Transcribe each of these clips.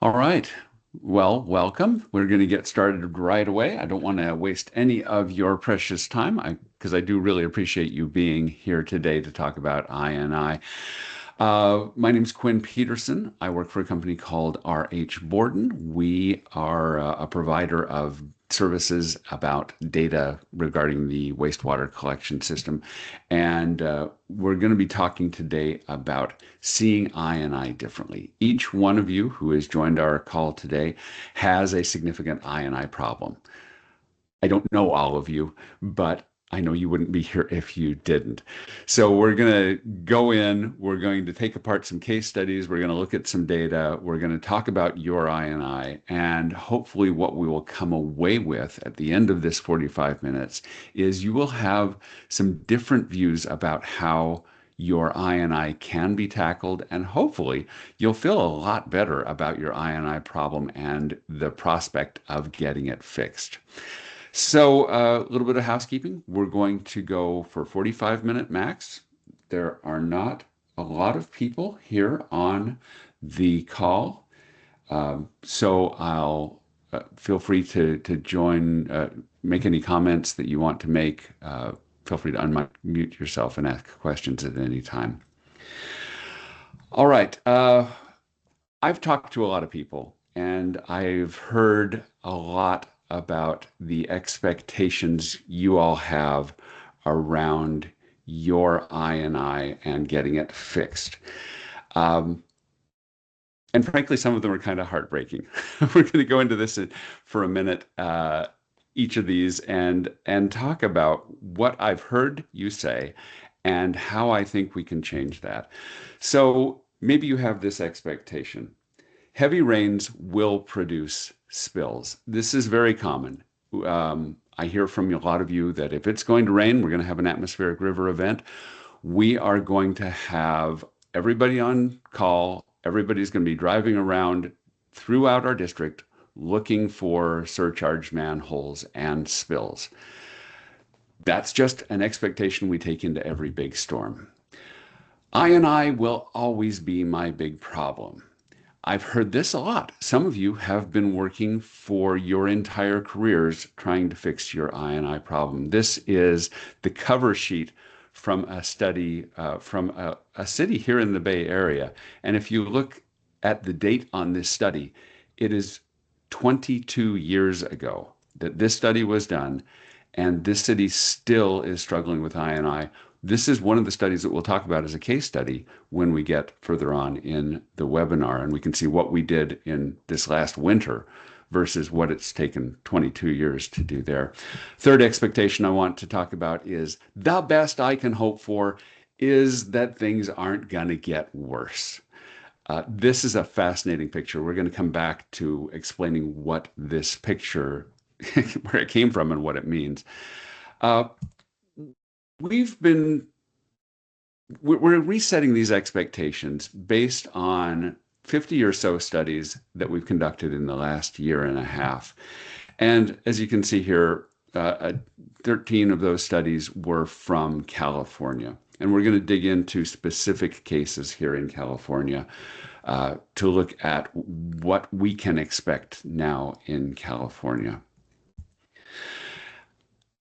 All right. Well, welcome. We're going to get started right away. I don't want to waste any of your precious time because I do really appreciate you being here today to talk about I&I. My name is Quinn Peterson. I work for a company called RH Borden. We are a provider of services about data regarding the wastewater collection system. And we're going to be talking today about seeing I&I differently. Each one of you who has joined our call today has a significant I&I problem. I don't know all of you, but I know you wouldn't be here if you didn't. So we're going to go in, we're going to take apart some case studies, we're going to look at some data, we're going to talk about your I&I, and hopefully what we will come away with at the end of this 45 minutes is you will have some different views about how your I&I can be tackled, and hopefully you'll feel a lot better about your I&I problem and the prospect of getting it fixed. So, a little bit of housekeeping. We're going to go for 45-minute max. There are not a lot of people here on the call. So I'll feel free to join, make any comments that you want to make. Feel free to unmute yourself and ask questions at any time. All right. I've talked to a lot of people and I've heard a lot about the expectations you all have around your I&I and getting it fixed. And frankly, some of them are kind of heartbreaking. We're going to go into this for a minute, each of these, and talk about what I've heard you say and how I think we can change that. So maybe you have this expectation. Heavy rains will produce spills. This is very common. I hear from a lot of you that if it's going to rain, we're going to have an atmospheric river event. We are going to have everybody on call. Everybody's going to be driving around throughout our district looking for surcharge manholes and spills. That's just an expectation we take into every big storm. I&I will always be my big problem. I've heard this a lot. Some of you have been working for your entire careers trying to fix your I&I problem. This is the cover sheet from a study from a city here in the Bay Area. And if you look at the date on this study, it is 22 years ago that this study was done, and this city still is struggling with I&I. This is one of the studies that we'll talk about as a case study when we get further on in the webinar, and we can see what we did in this last winter versus what it's taken 22 years to do there. Third expectation I want to talk about is the best I can hope for is that things aren't going to get worse. This is a fascinating picture. We're going to come back to explaining what this picture, where it came from and what it means. We're resetting these expectations based on 50 or so studies that we've conducted in the last year and a half. And as you can see here, 13 of those studies were from California. And we're going to dig into specific cases here in California to look at what we can expect now in California.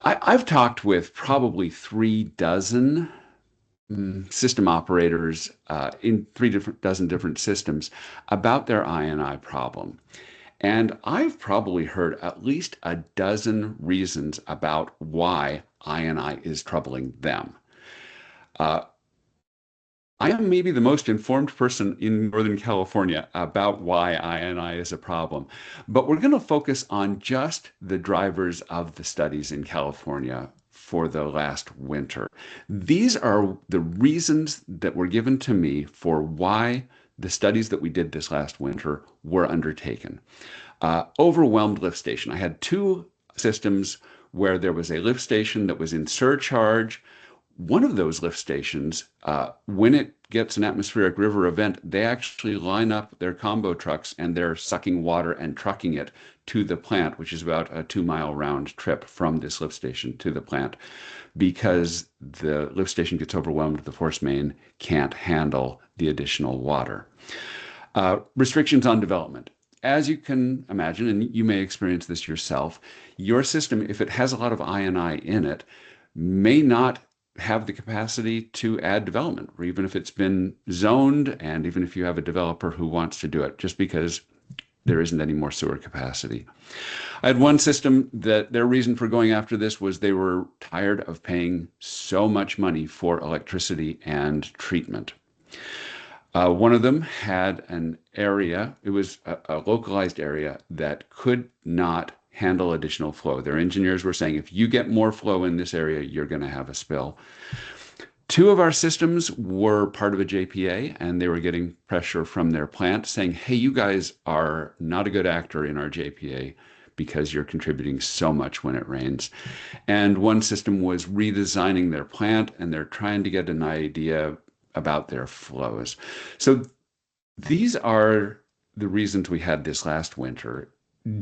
I've talked with probably 36 system operators in 36 different systems about their I&I problem. And I've probably heard at least a dozen reasons about why I&I is troubling them. I am maybe the most informed person in Northern California about why I&I is a problem, but we're going to focus on just the drivers of the studies in California for the last winter. These are the reasons that were given to me for why the studies that we did this last winter were undertaken. Overwhelmed lift station. I had two systems where there was a lift station that was in surcharge. One of those lift stations, when it gets an atmospheric river event, they actually line up their combo trucks and they're sucking water and trucking it to the plant, which is about a 2-mile round trip from this lift station to the plant, because the lift station gets overwhelmed, the force main can't handle the additional water. Restrictions on development. as you can imagine, and you may experience this yourself, your system, if it has a lot of I&I in it, may not have the capacity to add development, or even if it's been zoned, and even if you have a developer who wants to do it, just because there isn't any more sewer capacity. I had one system that their reason for going after this was they were tired of paying so much money for electricity and treatment. One of them had an area, it was a localized area that could not handle additional flow. Their engineers were saying, if you get more flow in this area, you're going to have a spill. Two of our systems were part of a JPA, and they were getting pressure from their plant saying, hey, you guys are not a good actor in our JPA because you're contributing so much when it rains. And one system was redesigning their plant, and they're trying to get an idea about their flows. So these are the reasons we had this last winter.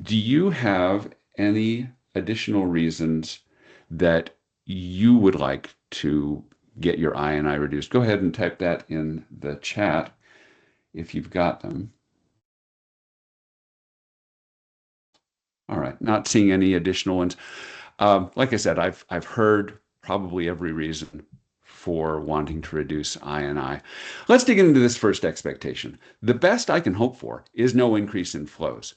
Do you have any additional reasons that you would like to get your I&I reduced? Go ahead and type that in the chat if you've got them. All right, not seeing any additional ones. Like I said, I've heard probably every reason for wanting to reduce I&I. Let's dig into this first expectation. The best I can hope for is no increase in flows.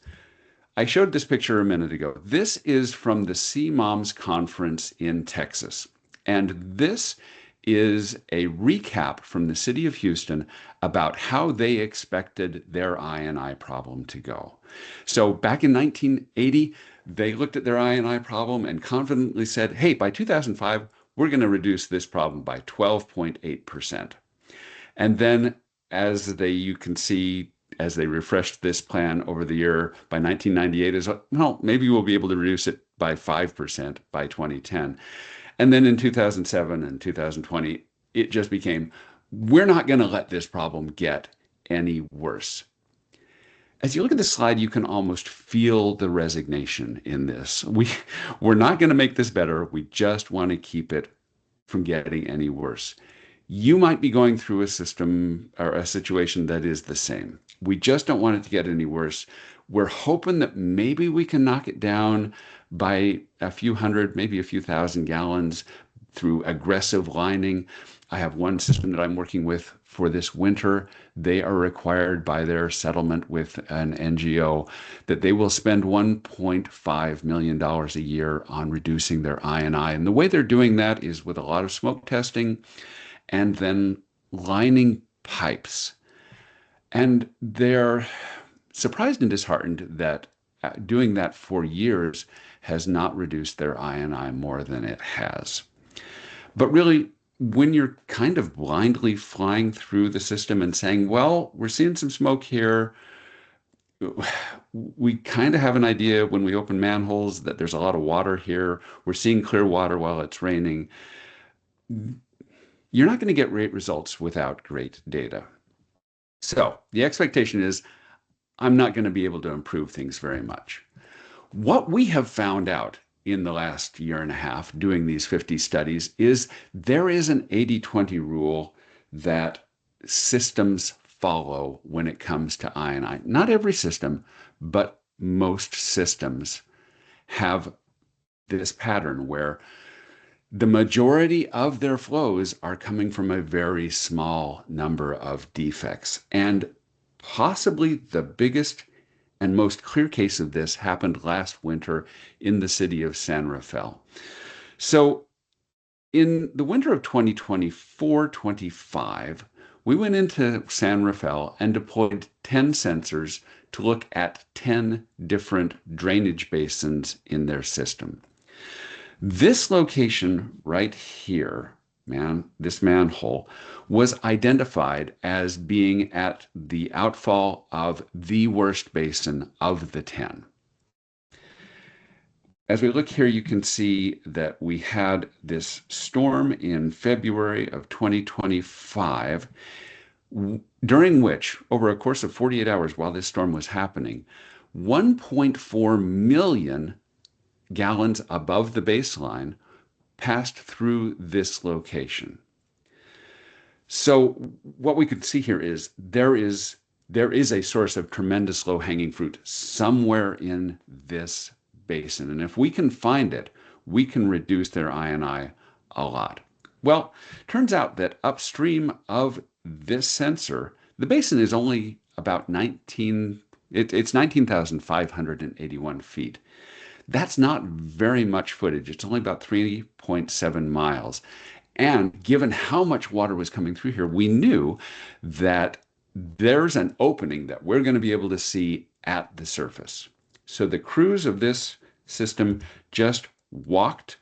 I showed this picture a minute ago. This is from the CMOMS conference in Texas. And this is a recap from the city of Houston about how they expected their I&I problem to go. So back in 1980, they looked at their I&I problem and confidently said, hey, by 2005, we're going to reduce this problem by 12.8%. And then you can see, as they refreshed this plan over the year by 1998 is, well, maybe we'll be able to reduce it by 5% by 2010. And then in 2007 and 2020, it just became, we're not going to let this problem get any worse. As you look at this slide, you can almost feel the resignation in this. We're not going to make this better. We just want to keep it from getting any worse. You might be going through a system or a situation that is the same. We just don't want it to get any worse. We're hoping that maybe we can knock it down by a few hundred, maybe a few thousand gallons through aggressive lining. I have one system that I'm working with for this winter. They are required by their settlement with an NGO that they will spend $1.5 million a year on reducing their I&I. And the way they're doing that is with a lot of smoke testing and then lining pipes. And they're surprised and disheartened that doing that for years has not reduced their I&I more than it has. But really, when you're kind of blindly flying through the system and saying, well, we're seeing some smoke here, we kind of have an idea when we open manholes that there's a lot of water here, we're seeing clear water while it's raining, you're not going to get great results without great data. So the expectation is I'm not going to be able to improve things very much. What we have found out in the last year and a half doing these 50 studies is there is an 80-20 rule that systems follow when it comes to I&I. Not every system, but most systems have this pattern where the majority of their flows are coming from a very small number of defects. And possibly the biggest and most clear case of this happened last winter in the city of San Rafael. So in the winter of 2024-25, we went into San Rafael and deployed 10 sensors to look at 10 different drainage basins in their system. This location right here, this manhole, was identified as being at the outfall of the worst basin of the 10. As we look here, you can see that we had this storm in February of 2025, during which, over a course of 48 hours while this storm was happening, 1.4 million gallons above the baseline passed through this location. So what we could see here is there is there is a source of tremendous low-hanging fruit somewhere in this basin. And if we can find it, we can reduce their INI a lot. Well, turns out that upstream of this sensor, the basin is only about it's 19,581 feet. That's not very much footage. It's only about 3.7 miles. And given how much water was coming through here, we knew that there's an opening that we're going to be able to see at the surface. So the crews of this system just walked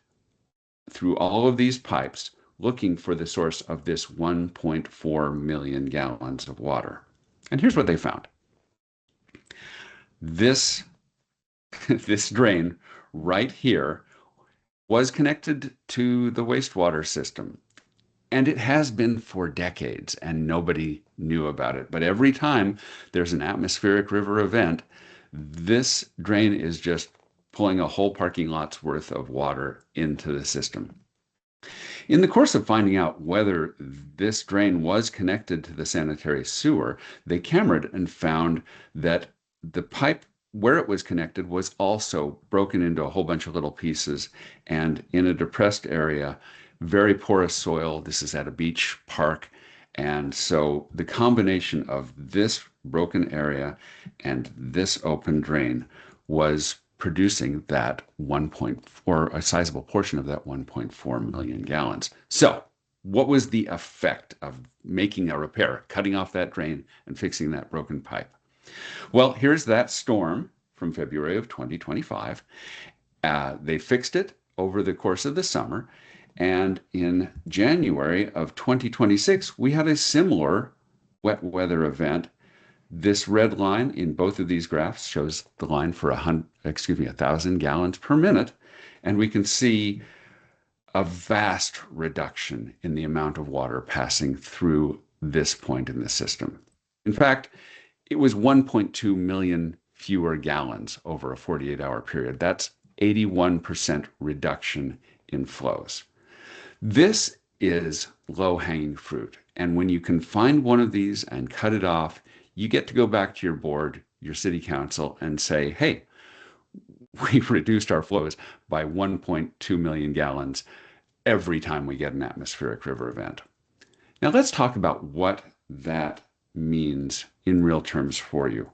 through all of these pipes looking for the source of this 1.4 million gallons of water. And here's what they found. This, this drain right here was connected to the wastewater system. And it has been for decades, and nobody knew about it. But every time there's an atmospheric river event, this drain is just pulling a whole parking lot's worth of water into the system. In the course of finding out whether this drain was connected to the sanitary sewer, they cameraed and found that the pipe where it was connected was also broken into a whole bunch of little pieces, and in a depressed area, very porous soil. This is at a beach park. And so the combination of this broken area and this open drain was producing that 1. Or a sizable portion of that 1.4 million gallons. So what was the effect of making a repair, cutting off that drain and fixing that broken pipe? Well, here's that storm from February of 2025. They fixed it over the course of the summer. And in January of 2026, we had a similar wet weather event. This red line in both of these graphs shows the line for 1,000 gallons per minute. And we can see a vast reduction in the amount of water passing through this point in the system. In fact, it was 1.2 million fewer gallons over a 48-hour period. That's 81% reduction in flows. This is low-hanging fruit. And when you can find one of these and cut it off, you get to go back to your board, your city council, and say, hey, we've reduced our flows by 1.2 million gallons every time we get an atmospheric river event. Now let's talk about what that means in real terms for you.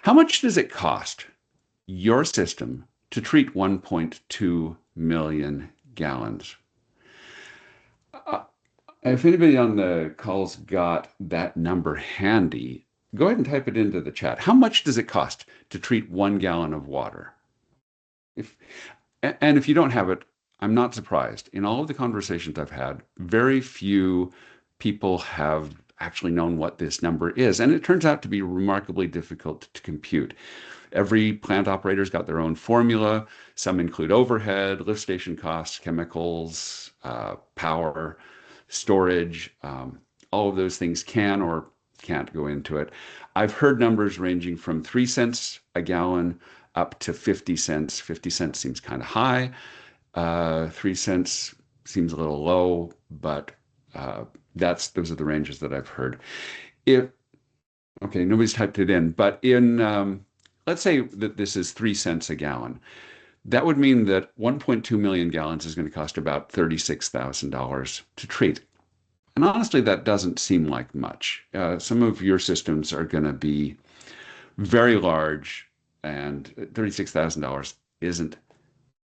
How much does it cost your system to treat 1.2 million gallons? If anybody on the call's got that number handy, go ahead and type it into the chat. How much does it cost to treat 1 gallon of water? And if you don't have it, I'm not surprised. In all of the conversations I've had, very few people have actually known what this number is. And it turns out to be remarkably difficult to compute. Every plant operator's got their own formula. Some include overhead, lift station costs, chemicals, power, storage. All of those things can or can't go into it. I've heard numbers ranging from 3 cents a gallon up to 50 cents. 50 cents seems kind of high. 3 cents seems a little low, but those are the ranges that I've heard. Okay, nobody's typed it in, but let's say that this is 3 cents a gallon. That would mean that 1.2 million gallons is going to cost about $36,000 to treat. And honestly, that doesn't seem like much. Some of your systems are going to be very large, and $36,000 isn't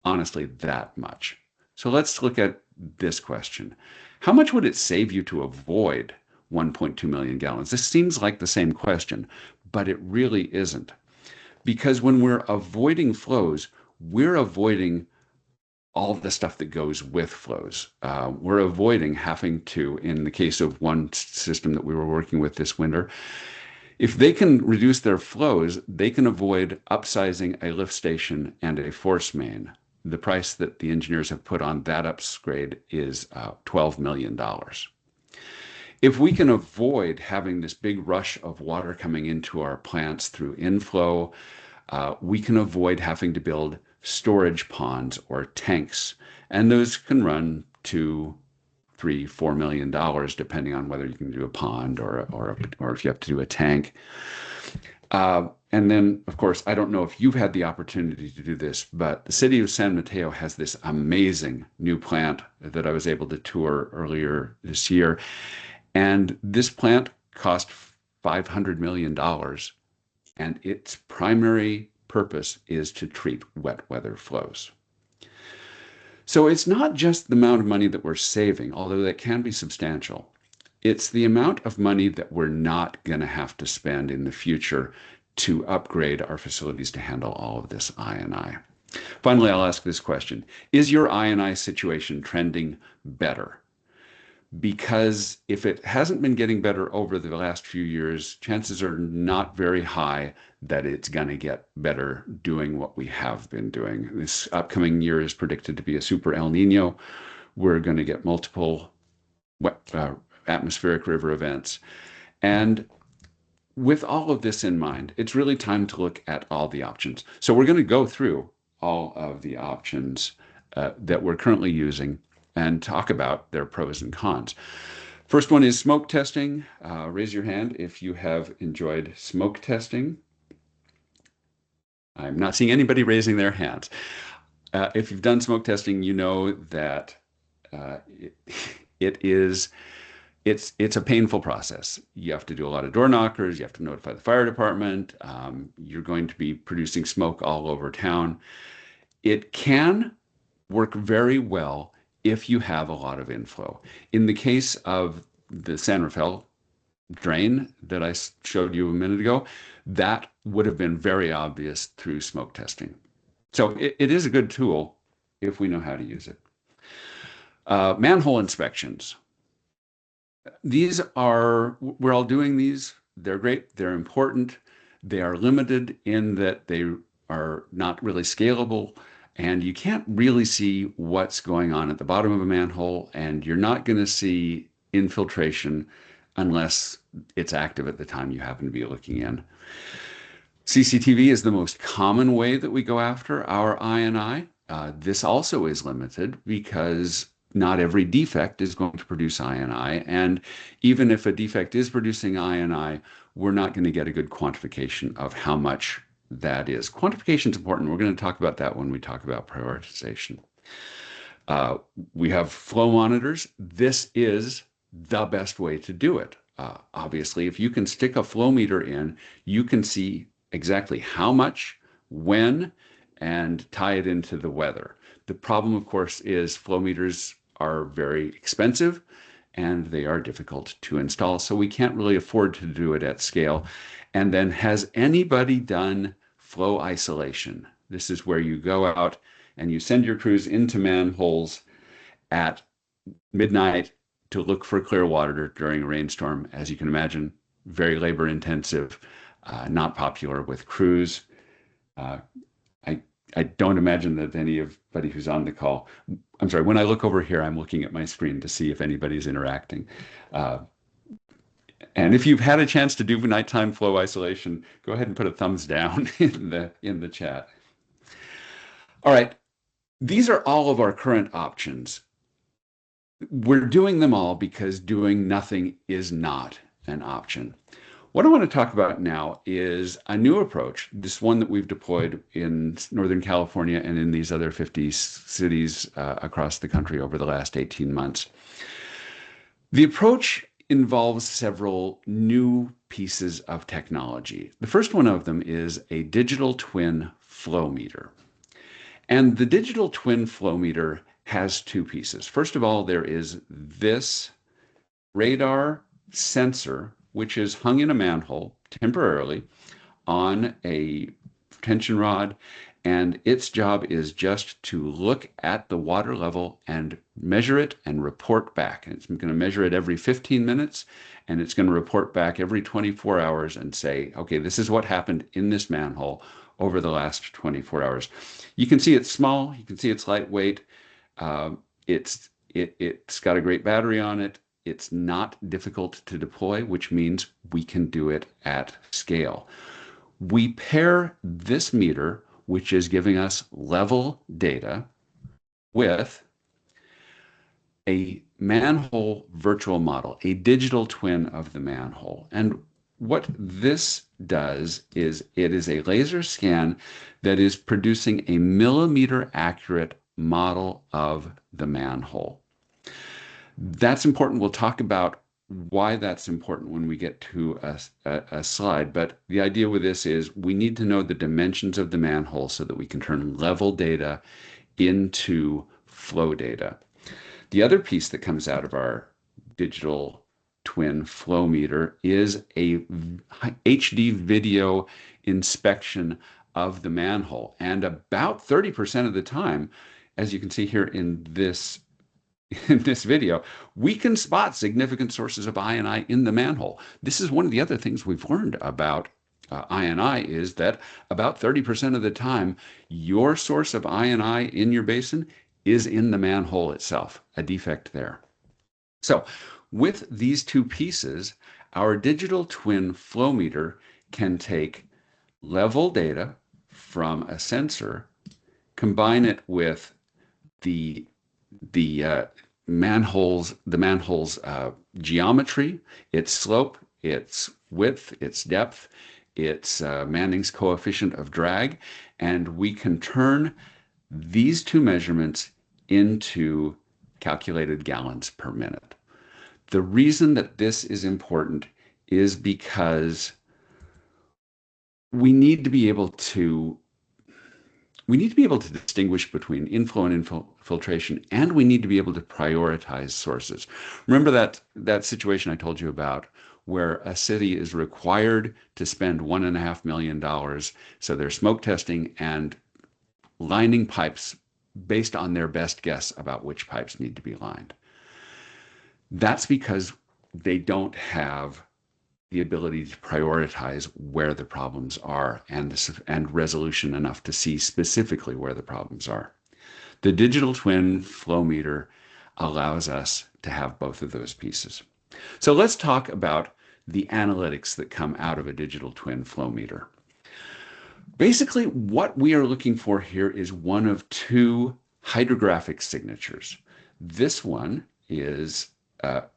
honestly that much. So let's look at this question. How much would it save you to avoid 1.2 million gallons? This seems like the same question, but it really isn't. Because when we're avoiding flows, we're avoiding all the stuff that goes with flows. We're avoiding having to, in the case of one system that we were working with this winter, if they can reduce their flows, they can avoid upsizing a lift station and a force main. The price that the engineers have put on that upgrade is $12 million. If we can avoid having this big rush of water coming into our plants through inflow, we can avoid having to build storage ponds or tanks, and those can run to $3-4 million, depending on whether you can do a pond or if you have to do a tank. And then, of course, I don't know if you've had the opportunity to do this, but the city of San Mateo has this amazing new plant that I was able to tour earlier this year. And this plant cost $500 million, and its primary purpose is to treat wet weather flows. So it's not just the amount of money that we're saving, although that can be substantial. It's the amount of money that we're not going to have to spend in the future to upgrade our facilities to handle all of this I&I. Finally, I'll ask this question. Is your I&I situation trending better? Because if it hasn't been getting better over the last few years, chances are not very high that it's going to get better doing what we have been doing. This upcoming year is predicted to be a super El Nino. We're going to get multiple atmospheric river events. And with all of this in mind, it's really time to look at all the options. So we're going to go through all of the options that we're currently using and talk about their pros and cons. First one is smoke testing. Raise your hand if you have enjoyed smoke testing. I'm not seeing anybody raising their hands. If you've done smoke testing, you know that it's a painful process. You have to do a lot of door knockers. You have to notify the fire department. You're going to be producing smoke all over town. It can work very well if you have a lot of inflow. In the case of the San Rafael drain that I showed you a minute ago, that would have been very obvious through smoke testing. So it is a good tool if we know how to use it. Manhole inspections. We're all doing these. They're great. They're important. They are limited in that they are not really scalable, and you can't really see what's going on at the bottom of a manhole, and you're not going to see infiltration unless it's active at the time you happen to be looking in. CCTV is the most common way that we go after our I&I. This also is limited because not every defect is going to produce I&I, and even if a defect is producing I&I, we're not going to get a good quantification of how much that is. Quantification is important. We're going to talk about that when we talk about prioritization. We have flow monitors. This is the best way to do it. Obviously, if you can stick a flow meter in, you can see exactly how much, when, and tie it into the weather. The problem, of course, is flow meters are very expensive and they are difficult to install, so we can't really afford to do it at scale. And then, has anybody done flow isolation? This is where you go out and you send your crews into manholes at midnight to look for clear water during a rainstorm. As you can imagine, very labor intensive, not popular with crews. I don't imagine that anybody who's on the call, I'm sorry, when I look over here, I'm looking at my screen to see if anybody's interacting. And if you've had a chance to do nighttime flow isolation, go ahead and put a thumbs down in the chat. All right, these are all of our current options. We're doing them all because doing nothing is not an option. What I want to talk about now is a new approach, this one that we've deployed in Northern California and in these other 50 cities across the country over the last 18 months. The approach involves several new pieces of technology. The first one of them is a digital twin flow meter. And the digital twin flow meter has two pieces. First of all, there is this radar sensor, which is hung in a manhole temporarily on a tension rod, and its job is just to look at the water level and measure it and report back. And it's going to measure it every 15 minutes, and it's going to report back every 24 hours and say, okay, this is what happened in this manhole over the last 24 hours. You can see it's small. You can see it's lightweight. It's got a great battery on it. It's not difficult to deploy, which means we can do it at scale. We pair this meter, which is giving us level data, with a manhole virtual model, a digital twin of the manhole. And what this does is it is a laser scan that is producing a millimeter accurate model of the manhole. That's important. We'll talk about why that's important when we get to a slide. But the idea with this is we need to know the dimensions of the manhole so that we can turn level data into flow data. The other piece that comes out of our digital twin flow meter is a HD video inspection of the manhole. And about 30% of the time, as you can see here in this video, we can spot significant sources of I&I in the manhole. This is one of the other things we've learned about I&I is that about 30% of the time, your source of I&I in your basin is in the manhole itself, a defect there. So with these two pieces, our digital twin flow meter can take level data from a sensor, combine it with the manhole's geometry, its slope, its width, its depth, its Manning's coefficient of drag, and we can turn these two measurements into calculated gallons per minute. The reason that this is important is because we need to be able to distinguish between inflow and infiltration, and we need to be able to prioritize sources. Remember that situation I told you about where a city is required to spend $1.5 million. So they're smoke testing and lining pipes based on their best guess about which pipes need to be lined. That's because they don't have the ability to prioritize where the problems are and resolution enough to see specifically where the problems are. The digital twin flow meter allows us to have both of those pieces. So let's talk about the analytics that come out of a digital twin flow meter. Basically, what we are looking for here is one of two hydrographic signatures. This one is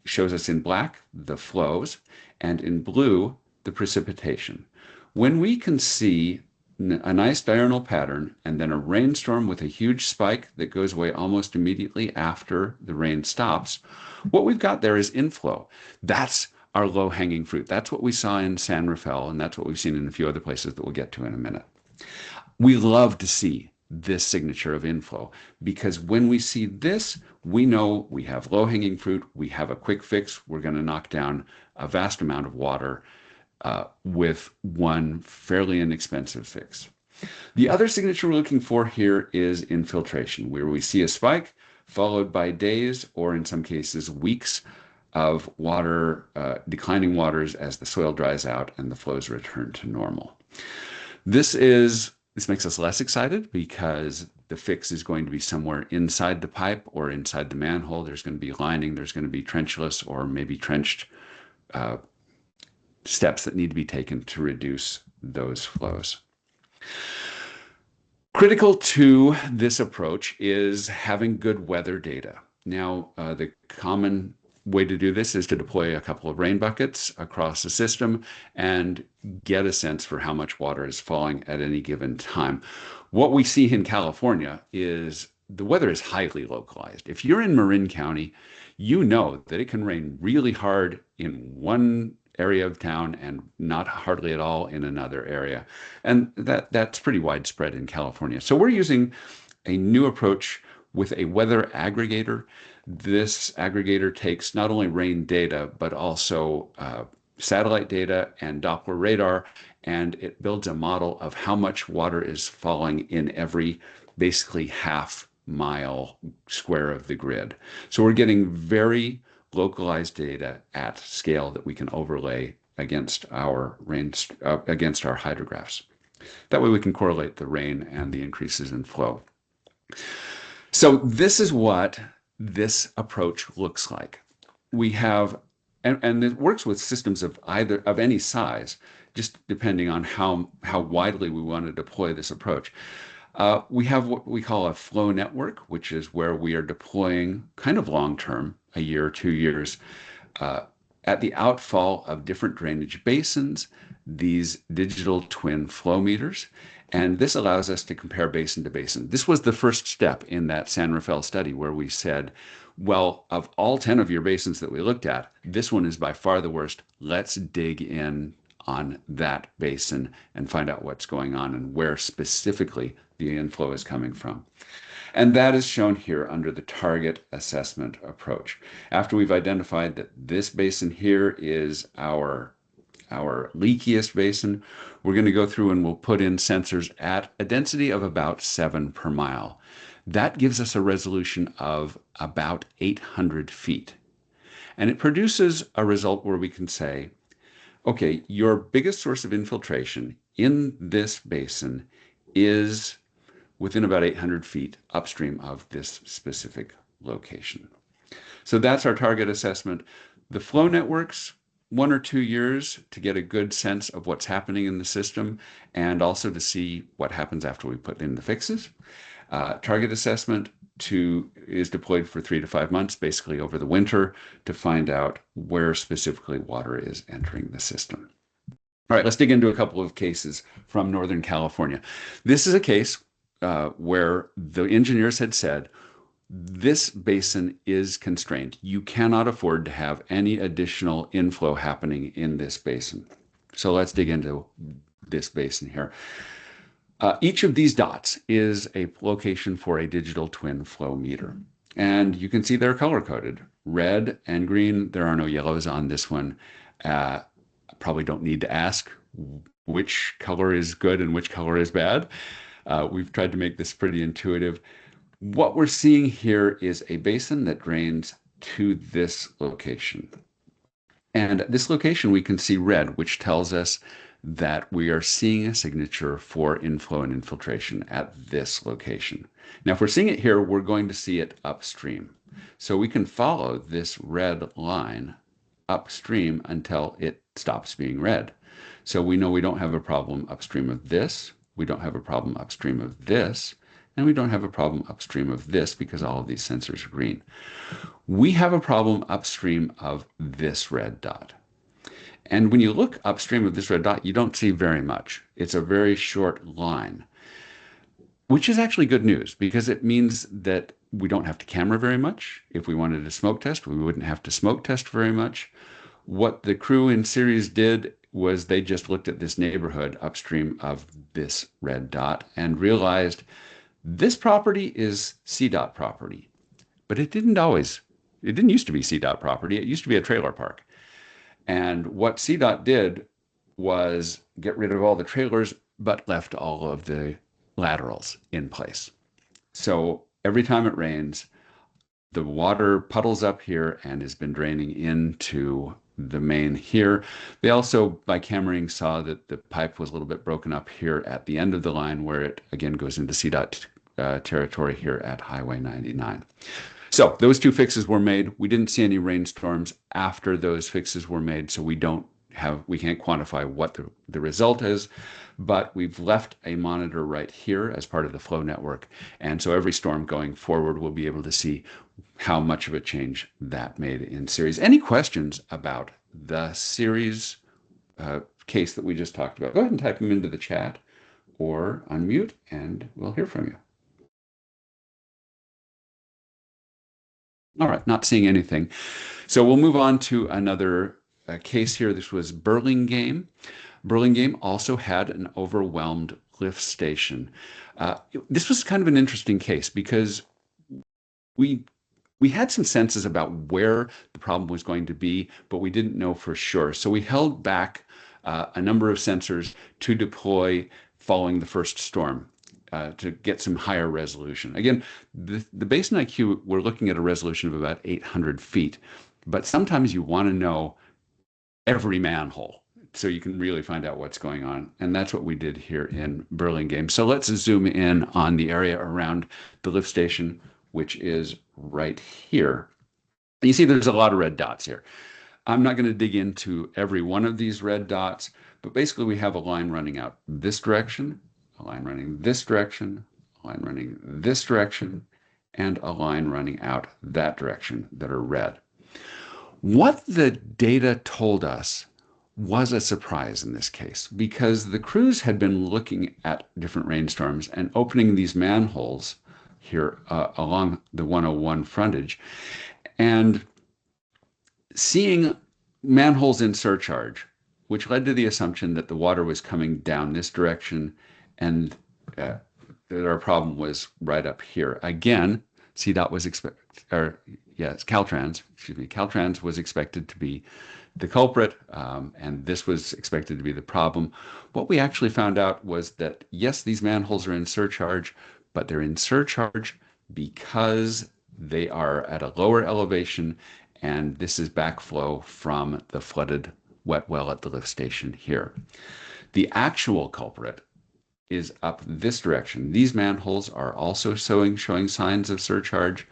shows us in black the flows, and in blue the precipitation. When we can see a nice diurnal pattern and then a rainstorm with a huge spike that goes away almost immediately after the rain stops, what we've got there is inflow. That's our low-hanging fruit. That's what we saw in San Rafael, and that's what we've seen in a few other places that we'll get to in a minute. We love to see this signature of inflow because when we see this, we know we have low-hanging fruit, we have a quick fix, we're going to knock down a vast amount of water with one fairly inexpensive fix. The other signature we're looking for here is infiltration, where we see a spike followed by days or in some cases weeks of water, declining waters as the soil dries out and the flows return to normal. This makes us less excited because the fix is going to be somewhere inside the pipe or inside the manhole. There's going to be lining, there's going to be trenchless or maybe trenched steps that need to be taken to reduce those flows. Critical to this approach is having good weather data. Now, the common way to do this is to deploy a couple of rain buckets across the system and get a sense for how much water is falling at any given time. What we see in California is the weather is highly localized. If you're in Marin County, you know that it can rain really hard in one area of town and not hardly at all in another area. And that's pretty widespread in California. So we're using a new approach with a weather aggregator. This aggregator takes not only rain data, but also satellite data and Doppler radar, and it builds a model of how much water is falling in every basically half-mile square of the grid. So we're getting very localized data at scale that we can overlay against our hydrographs. That way we can correlate the rain and the increases in flow. So this is what this approach looks like. We have, and it works with systems of any size, just depending on how widely we want to deploy this approach. We have what we call a flow network, which is where we are deploying kind of long term, a year, 2 years, uh, at the outfall of different drainage basins, these digital twin flow meters. And this allows us to compare basin to basin. This was the first step in that San Rafael study where we said, well, of all 10 of your basins that we looked at, this one is by far the worst. Let's dig in on that basin and find out what's going on and where specifically the inflow is coming from. And that is shown here under the target assessment approach. After we've identified that this basin here is our leakiest basin, we're going to go through and we'll put in sensors at a density of about 7 per mile. That gives us a resolution of about 800 feet. And it produces a result where we can say, okay, your biggest source of infiltration in this basin is within about 800 feet upstream of this specific location. So that's our target assessment. The flow networks, 1 or 2 years to get a good sense of what's happening in the system and also to see what happens after we put in the fixes. Target assessment is deployed for 3 to 5 months, basically over the winter, to find out where specifically water is entering the system. All right, let's dig into a couple of cases from Northern California. This is a case where the engineers had said, this basin is constrained. You cannot afford to have any additional inflow happening in this basin. So let's dig into this basin here. Each of these dots is a location for a digital twin flow meter. And you can see they're color-coded. Red and green, there are no yellows on this one. Probably don't need to ask which color is good and which color is bad. We've tried to make this pretty intuitive. What we're seeing here is a basin that drains to this location. And at this location, we can see red, which tells us that we are seeing a signature for inflow and infiltration at this location. Now, if we're seeing it here, we're going to see it upstream. So we can follow this red line upstream until it stops being red. So we know we don't have a problem upstream of this, we don't have a problem upstream of this, and we don't have a problem upstream of this because all of these sensors are green. We have a problem upstream of this red dot. And when you look upstream of this red dot, you don't see very much. It's a very short line, which is actually good news because it means that we don't have to camera very much. If we wanted to smoke test, we wouldn't have to smoke test very much. What the crew in Ceres did was they just looked at this neighborhood upstream of this red dot and realized this property is CDOT property, but it didn't used to be CDOT property. It used to be a trailer park. And what CDOT did was get rid of all the trailers, but left all of the laterals in place. So every time it rains, the water puddles up here and has been draining into the main here. They also, by cameraing, saw that the pipe was a little bit broken up here at the end of the line where it again goes into CDOT territory here at Highway 99. So those two fixes were made. We didn't see any rainstorms after those fixes were made, so we can't quantify what the result is, but we've left a monitor right here as part of the flow network. And so every storm going forward, we'll be able to see how much of a change that made in Ceres. Any questions about the Ceres case that we just talked about? Go ahead and type them into the chat or unmute and we'll hear from you. All right, not seeing anything. So we'll move on to another case here. This was Burlingame. Burlingame also had an overwhelmed lift station. This was kind of an interesting case because we had some senses about where the problem was going to be, but we didn't know for sure. So we held back a number of sensors to deploy following the first storm. To get some higher resolution. Again, the Basin IQ, we're looking at a resolution of about 800 feet, but sometimes you want to know every manhole so you can really find out what's going on. And that's what we did here in Burlingame. So let's zoom in on the area around the lift station, which is right here. And you see there's a lot of red dots here. I'm not going to dig into every one of these red dots, but basically we have a line running out this direction, a line running this direction, a line running this direction, and a line running out that direction that are red. What the data told us was a surprise in this case because the crews had been looking at different rainstorms and opening these manholes here along the 101 frontage and seeing manholes in surcharge, which led to the assumption that the water was coming down this direction and that our problem was right up here. Again, CDOT was Caltrans was expected to be the culprit, and this was expected to be the problem. What we actually found out was that, yes, these manholes are in surcharge, but they're in surcharge because they are at a lower elevation, and this is backflow from the flooded wet well at the lift station here. The actual culprit is up this direction. These manholes are also showing signs of surcharge,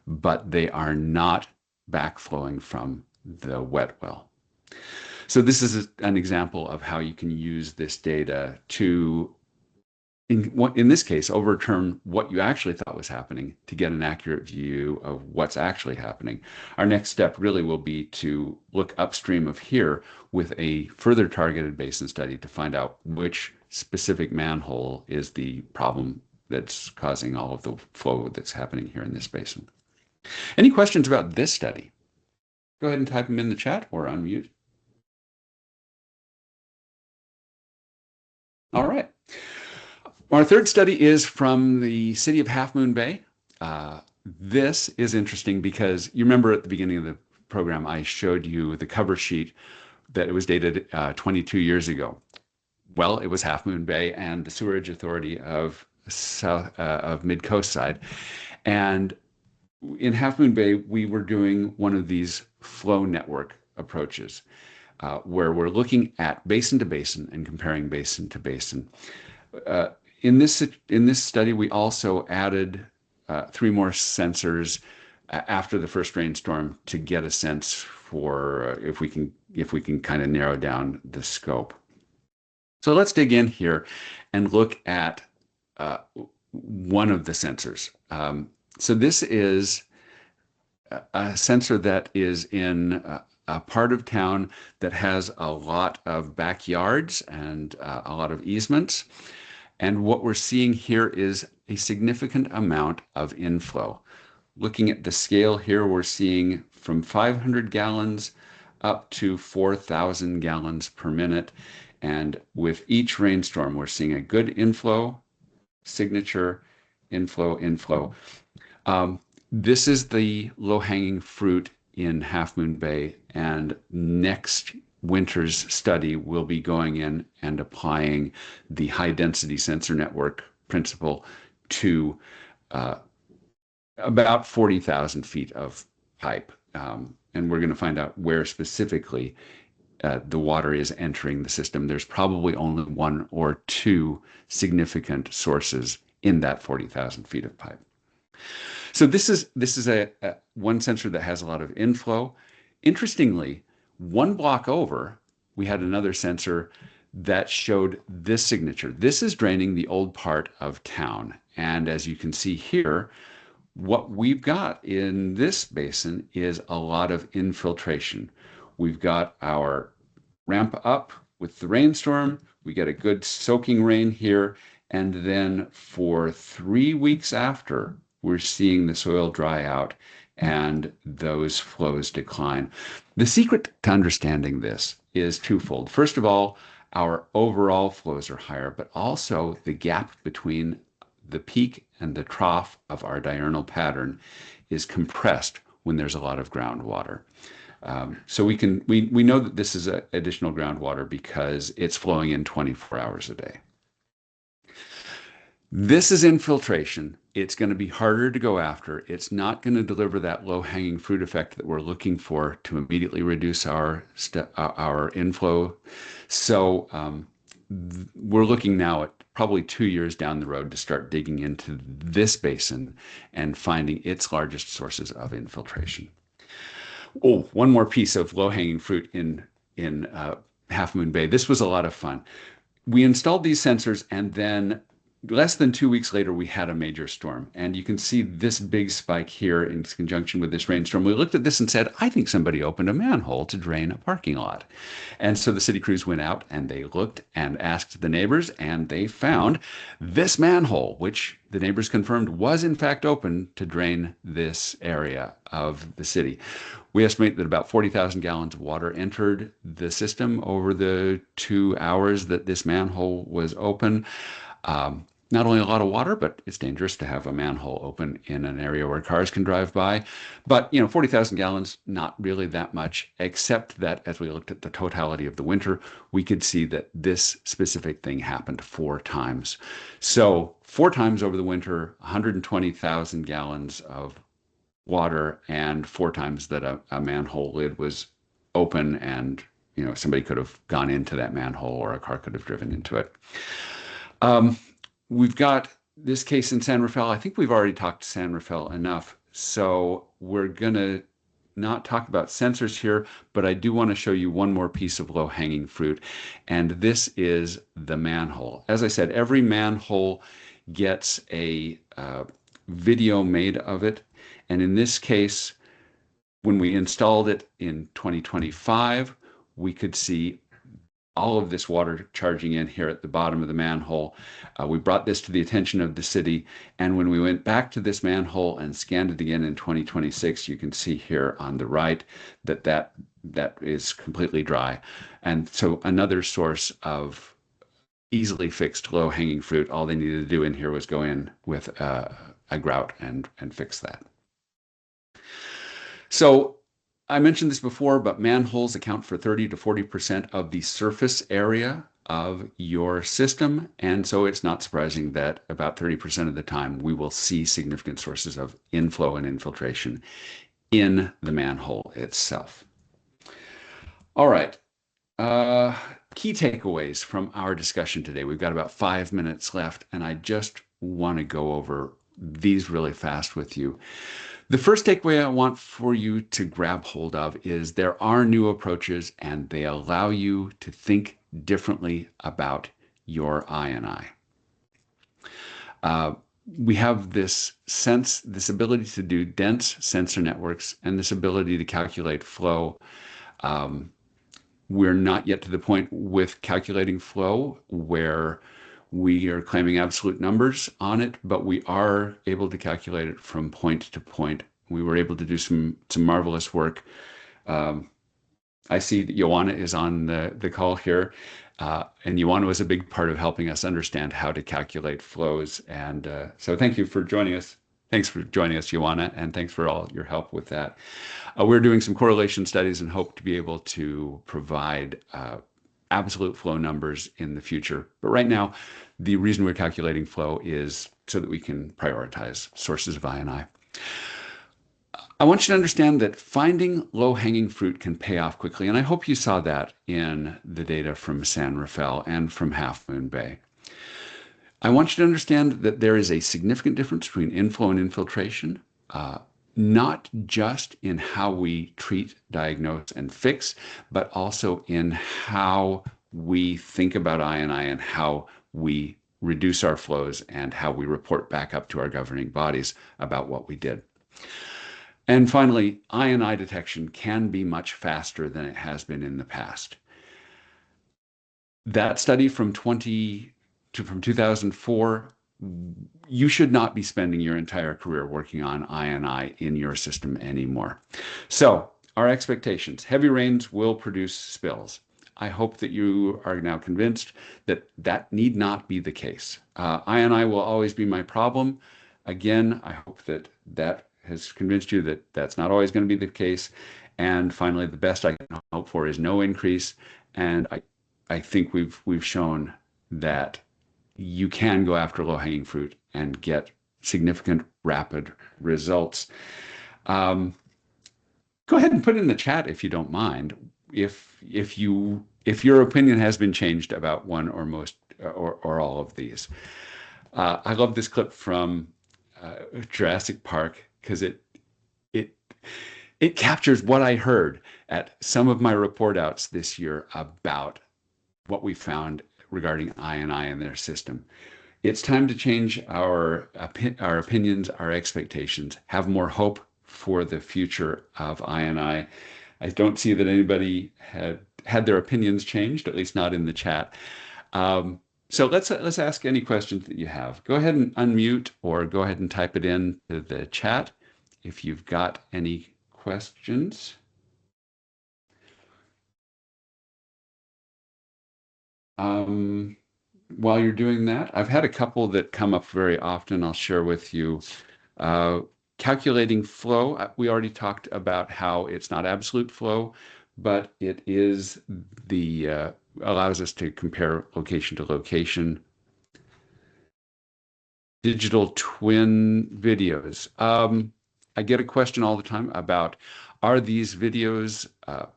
but they are not backflowing from the wet well. So this is an example of how you can use this data to, in this case, overturn what you actually thought was happening to get an accurate view of what's actually happening. Our next step really will be to look upstream of here with a further targeted basin study to find out which specific manhole is the problem that's causing all of the flow that's happening here in this basin. Any questions about this study? Go ahead and type them in the chat or unmute. All right. Our third study is from the city of Half Moon Bay. This is interesting because you remember at the beginning of the program, I showed you the cover sheet that it was dated 22 years ago. Well, it was Half Moon Bay and the Sewerage Authority of Mid-Coast Side. And in Half Moon Bay, we were doing one of these flow network approaches where we're looking at basin to basin and comparing basin to basin. In this study, we also added 3 more sensors after the first rainstorm to get a sense for if we can kind of narrow down the scope. So let's dig in here and look at one of the sensors. So this is a sensor that is in a part of town that has a lot of backyards and a lot of easements. And what we're seeing here is a significant amount of inflow. Looking at the scale here, we're seeing from 500 gallons up to 4,000 gallons per minute. And with each rainstorm, we're seeing a good inflow, signature, inflow. This is the low-hanging fruit in Half Moon Bay, and next winter's study will be going in and applying the high-density sensor network principle to about 40,000 feet of pipe. And we're going to find out where specifically the water is entering the system. There's probably only 1 or 2 significant sources in that 40,000 feet of pipe. So this is a one sensor that has a lot of inflow. Interestingly, 1 block over, we had another sensor that showed this signature. This is draining the old part of town. And as you can see here, what we've got in this basin is a lot of infiltration. We've got our ramp up with the rainstorm. We get a good soaking rain here. And then for 3 weeks after, we're seeing the soil dry out and those flows decline. The secret to understanding this is twofold. First of all, our overall flows are higher, but also the gap between the peak and the trough of our diurnal pattern is compressed when there's a lot of groundwater. So we know that this is additional groundwater because it's flowing in 24 hours a day. This is infiltration. It's going to be harder to go after. It's not going to deliver that low-hanging fruit effect that we're looking for to immediately reduce our inflow. So we're looking now at probably 2 years down the road to start digging into this basin and finding its largest sources of infiltration. Oh, one more piece of low-hanging fruit in Half Moon Bay. This was a lot of fun. We installed these sensors, and then less than 2 weeks later, we had a major storm. And you can see this big spike here in conjunction with this rainstorm. We looked at this and said, I think somebody opened a manhole to drain a parking lot. And so the city crews went out and they looked and asked the neighbors, and they found this manhole, which the neighbors confirmed was in fact open to drain this area of the city. We estimate that about 40,000 gallons of water entered the system over the 2 hours that this manhole was open. Not only a lot of water, but it's dangerous to have a manhole open in an area where cars can drive by. But, 40,000 gallons, not really that much, except that as we looked at the totality of the winter, we could see that this specific thing happened 4 times. So 4 times over the winter, 120,000 gallons of water, and 4 times that a manhole lid was open, and somebody could have gone into that manhole or a car could have driven into it. We've got this case in San Rafael. I think we've already talked San Rafael enough, so we're going to not talk about sensors here, but I do want to show you one more piece of low-hanging fruit, and this is the manhole. As I said, every manhole gets a video made of it. And in this case, when we installed it in 2025, we could see all of this water charging in here at the bottom of the manhole. We brought this to the attention of the city. And when we went back to this manhole and scanned it again in 2026, you can see here on the right that is completely dry. And so another source of easily fixed low-hanging fruit. All they needed to do in here was go in with a grout and fix that. So I mentioned this before, but manholes account for 30 to 40% of the surface area of your system. And so it's not surprising that about 30% of the time we will see significant sources of inflow and infiltration in the manhole itself. All right. Key takeaways from our discussion today. We've got about 5 minutes left, and I just want to go over these really fast with you. The first takeaway I want for you to grab hold of is there are new approaches, and they allow you to think differently about your I&I. We have this ability to do dense sensor networks and this ability to calculate flow. We're not yet to the point with calculating flow where we are claiming absolute numbers on it, but we are able to calculate it from point to point. We were able to do some marvelous work. I see that Joanna is on the call here, and Joanna was a big part of helping us understand how to calculate flows. And so thank you for joining us. Thanks for joining us, Joanna, and thanks for all your help with that. We're doing some correlation studies and hope to be able to provide absolute flow numbers in the future. But right now, the reason we're calculating flow is so that we can prioritize sources of I&I. I want you to understand that finding low-hanging fruit can pay off quickly, and I hope you saw that in the data from San Rafael and from Half Moon Bay. I want you to understand that there is a significant difference between inflow and infiltration, not just in how we treat, diagnose, and fix, but also in how we think about I&I and how we reduce our flows and how we report back up to our governing bodies about what we did. And finally, I&I detection can be much faster than it has been in the past. That study from 2004, you should not be spending your entire career working on I&I in your system anymore. So our expectations: heavy rains will produce spills. I hope that you are now convinced that that need not be the case. I&I will always be my problem. Again, I hope that that has convinced you that that's not always going to be the case. And finally, the best I can hope for is no increase. And I think we've shown that you can go after low-hanging fruit and get significant, rapid results. Go ahead and put in the chat if you don't mind, if your opinion has been changed about one or most or all of these. I love this clip from Jurassic Park because it captures what I heard at some of my report outs this year about what we found regarding I&I in their system. It's time to change our opinions, our expectations, have more hope for the future of I&I. I don't see that anybody had their opinions changed, at least not in the chat. So let's ask any questions that you have. Go ahead and unmute or go ahead and type it in to the chat if you've got any questions. While you're doing that, I've had a couple that come up very often. I'll share with you. Uh, Calculating flow, we already talked about how it's not absolute flow, but it is allows us to compare location to location. Digital twin videos. I get a question all the time about, are these videos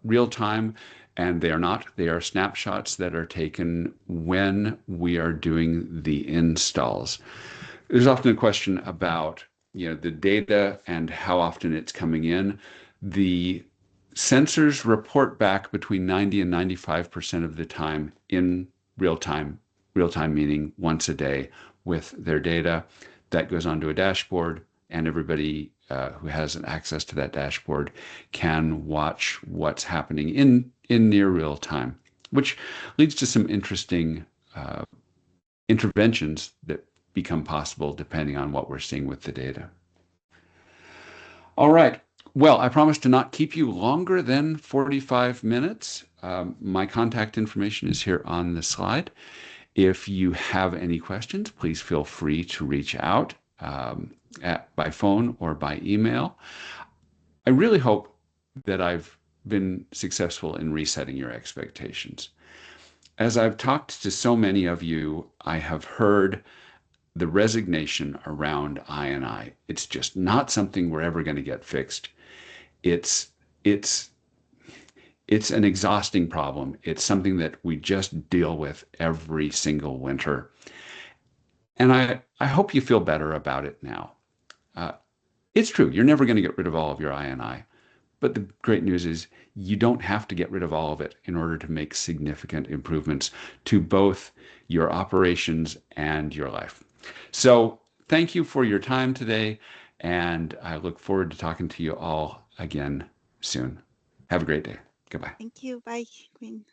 real time? And they are not. They are snapshots that are taken when we are doing the installs. There's often a question about, the data and how often it's coming in. The sensors report back between 90 and 95% of the time in real time meaning once a day with their data. That goes onto a dashboard, and everybody who has an access to that dashboard can watch what's happening in near real time, which leads to some interesting interventions that become possible depending on what we're seeing with the data. All right. Well, I promise to not keep you longer than 45 minutes. My contact information is here on the slide. If you have any questions, please feel free to reach out by phone or by email. I really hope that I've been successful in resetting your expectations. As I've talked to so many of you, I have heard the resignation around I&I. It's just not something we're ever going to get fixed. It's an exhausting problem. It's something that we just deal with every single winter. And I hope you feel better about it now. It's true, you're never going to get rid of all of your I&I. But the great news is you don't have to get rid of all of it in order to make significant improvements to both your operations and your life. So thank you for your time today, and I look forward to talking to you all again soon. Have a great day. Goodbye. Thank you. Bye, Quinn.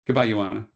Goodbye, Ioana.